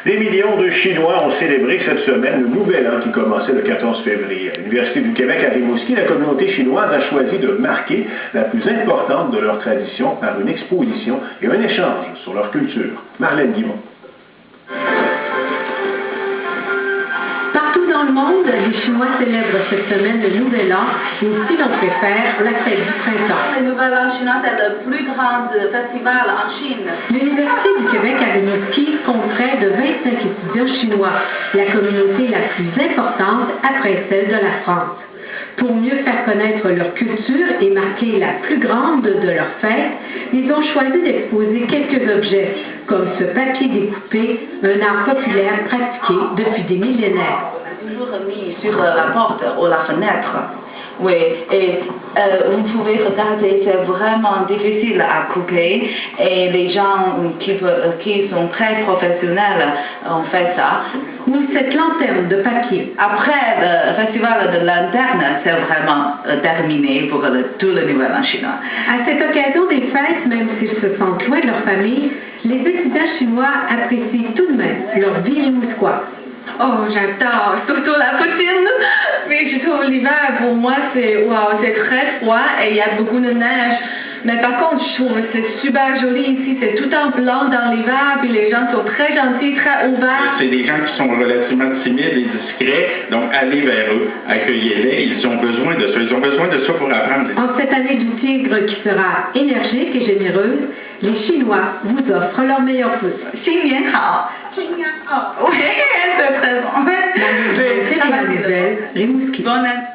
Des millions de Chinois ont célébré cette semaine le Nouvel An qui commençait le 14 février. À l'Université du Québec à Rimouski, la communauté chinoise a choisi de marquer la plus importante de leurs traditions par une exposition et un échange sur leur culture. Marlène Guimond. Partout dans le monde, les Chinois célèbrent cette semaine le Nouvel An, ou si l'on préfère, la fête du printemps. Le Nouvel An chinois est le plus grand festival en Chine. L'Université du Québec à Rimouski compte près de 25 étudiants chinois, la communauté la plus importante après celle de la France. Pour mieux faire connaître leur culture et marquer la plus grande de leur fête, ils ont choisi d'exposer quelques objets, comme ce papier découpé, un art populaire pratiqué depuis des millénaires. Toujours mis sur la porte ou la fenêtre. Oui, et vous pouvez regarder, c'est vraiment difficile à couper et les gens qui sont très professionnels ont fait ça. Ou cette lanterne de papier. Après le festival de lanterne, c'est vraiment terminé pour tout le Nouvel An chinois. À cette occasion des fêtes, même s'ils se sentent loin de leur famille, les étudiants chinois apprécient tout de même leur vie rimousquoise. Oh, j'adore, surtout la poutine. Mais je trouve l'hiver, pour moi, c'est très froid et il y a beaucoup de neige. Mais par contre, je trouve que c'est super joli ici. C'est tout en blanc dans l'hiver, puis les gens sont très gentils, très ouverts. C'est des gens qui sont relativement timides et discrets, donc allez vers eux, accueillez-les. Ils ont besoin de ça. Ils ont besoin de ça pour apprendre. En cette année du tigre qui sera énergique et généreuse, les Chinois vous offrent leur meilleur vœu. 新年好，新年好。Oui, c'est très bon. La nouvelle Rimouski. Bonne année.